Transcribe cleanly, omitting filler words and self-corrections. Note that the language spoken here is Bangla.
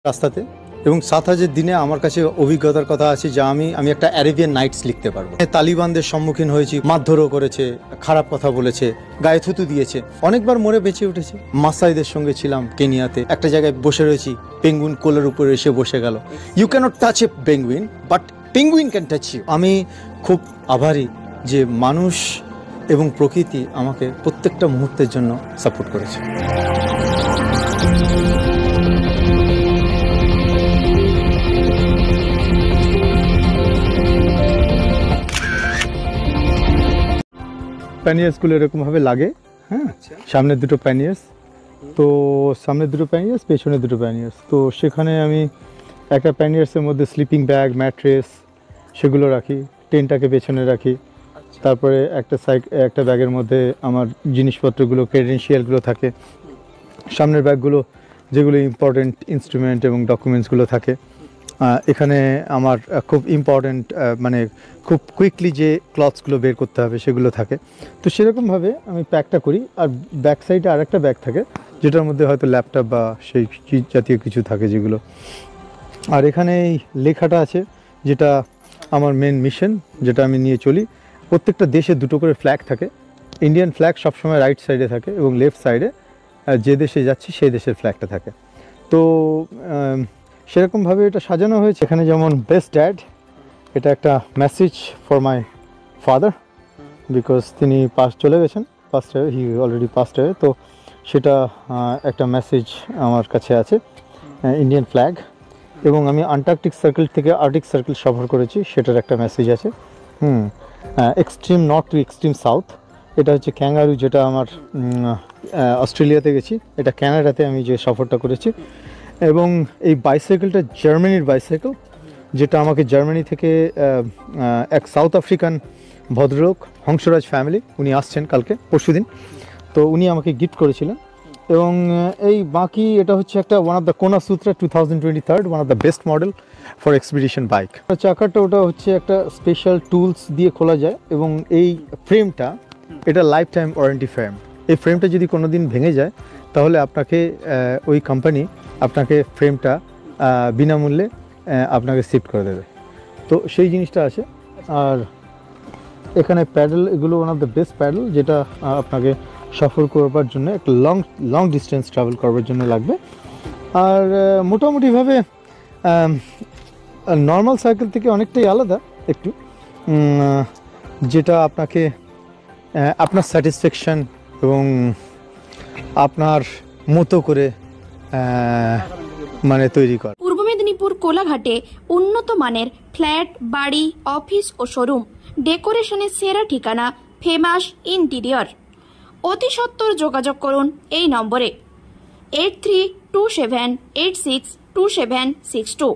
রাস্তাতে। এবং ৭ দিনে আমার কাছে অভিজ্ঞতার কথা আছে যে আমি একটা অ্যারেবিয়ান নাইটস লিখতে পারবো। তালিবানদের সম্মুখীন হয়েছি, মারধরও করেছে, খারাপ কথা বলেছে, গায়ে থুতু দিয়েছে, অনেকবার মরে বেঁচে উঠেছি। মাসাইদের সঙ্গে ছিলাম কেনিয়াতে, একটা জায়গায় বসে রয়েছি, পেঙ্গুইন কোলের উপরে এসে বসে গেল। You can't touch a penguin but penguin can touch you. আমি খুব আভারী যে মানুষ এবং প্রকৃতি আমাকে প্রত্যেকটা মুহূর্তের জন্য সাপোর্ট করেছে। প্যানিয়ার্সগুলো এরকমভাবে লাগে, হ্যাঁ, সামনে দুটো প্যানিয়ার্স, তো সামনে দুটো প্যানিয়ার্স, পেছনে দুটো প্যানিয়ার্স। তো সেখানে আমি একটা প্যানিয়ার্সের মধ্যে স্লিপিং ব্যাগ, ম্যাট্রেস সেগুলো রাখি, টেনটাকে পেছনে রাখি। তারপরে একটা ব্যাগের মধ্যে আমার জিনিসপত্রগুলো, ক্রেডেনশিয়ালগুলো থাকে। সামনের ব্যাগগুলো যেগুলো ইম্পর্টেন্ট ইনস্ট্রুমেন্ট এবং ডকুমেন্টসগুলো থাকে। এখানে আমার খুব ইম্পর্টেন্ট মানে খুব কুইকলি যে ক্লথসগুলো বের করতে হবে সেগুলো থাকে। তো সেরকমভাবে আমি প্যাকটা করি। আর ব্যাক সাইডে আরেকটা ব্যাগ থাকে যেটার মধ্যে হয়তো ল্যাপটপ বা সেই জাতীয় কিছু থাকে যেগুলো। আর এখানে এই লেখাটা আছে যেটা আমার মেন মিশন, যেটা আমি নিয়ে চলি। প্রত্যেকটা দেশে দুটো করে ফ্ল্যাগ থাকে। ইন্ডিয়ান ফ্ল্যাগ সবসময় রাইট সাইডে থাকে এবং লেফট সাইডে যে দেশে যাচ্ছি সেই দেশের ফ্ল্যাগটা থাকে। তো সেরকমভাবে এটা সাজানো হয়েছে। এখানে যেমন বেস্ট ড্যাড, এটা একটা message for my father, because তিনি চলে গেছেন, হি অলরেডি পাস্ট অ্যাওয়ে। তো সেটা একটা মেসেজ আমার কাছে আছে, ইন্ডিয়ান ফ্ল্যাগ। এবং আমি আন্টার্কটিক সার্কেল থেকে আর্কটিক সার্কেল সফর করেছি, সেটার একটা মেসেজ আছে। Extreme north to extreme south, এটা হচ্ছে ক্যাঙ্গারু, যেটা আমার অস্ট্রেলিয়াতে গেছি। এটা ক্যানাডাতে আমি যে সফরটা করেছি। এবং এই বাইসাইকেলটা জার্মানির বাইসাইকেল, যেটা আমাকে জার্মানি থেকে এক সাউথ আফ্রিকান ভদ্রলোক, হংসরাজ ফ্যামিলি, উনি আসছেন কালকে পরশুদিন, তো উনি আমাকে গিফট করেছিলেন। এবং এই বাকি এটা হচ্ছে একটা ওয়ান অফ দ্য কোনা Sutra 2023 one of the best model for expedition bike. চাকাটা ওটা হচ্ছে একটা স্পেশাল টুলস দিয়ে খোলা যায়। এবং এই ফ্রেমটা, এটা লাইফ টাইম ওয়ারেন্টি ফ্রেম। এই ফ্রেমটা যদি কোনো দিন ভেঙে যায় তাহলে আপনাকে ওই কোম্পানি আপনাকে ফ্রেমটা বিনামূল্যে আপনাকে শিফট করে দেবে। তো সেই জিনিসটা আছে। আর এখানে প্যাডেল, এগুলো one of the best paddle, যেটা আপনাকে সফর করবার জন্য, একটা লং ডিস্টেন্স ট্রাভেল করবার জন্য লাগবে। আর মোটামুটিভাবে নর্মাল সাইকেল থেকে অনেকটাই আলাদা একটু, যেটা আপনাকে আপনার স্যাটিসফ্যাকশান এবং আপনার মতো করে মানে তৈরি কর। পূর্ব মেদিনীপুর কোলাঘাটে উন্নত মানের ফ্ল্যাট, বাড়ি, অফিস ও শোরুম, ডেকোরেশনের সেরা ঠিকানা, ফেমাস ইন্টিরিয়র। অতি সত্বর যোগাযোগ করুন এই নম্বরে 8327862762।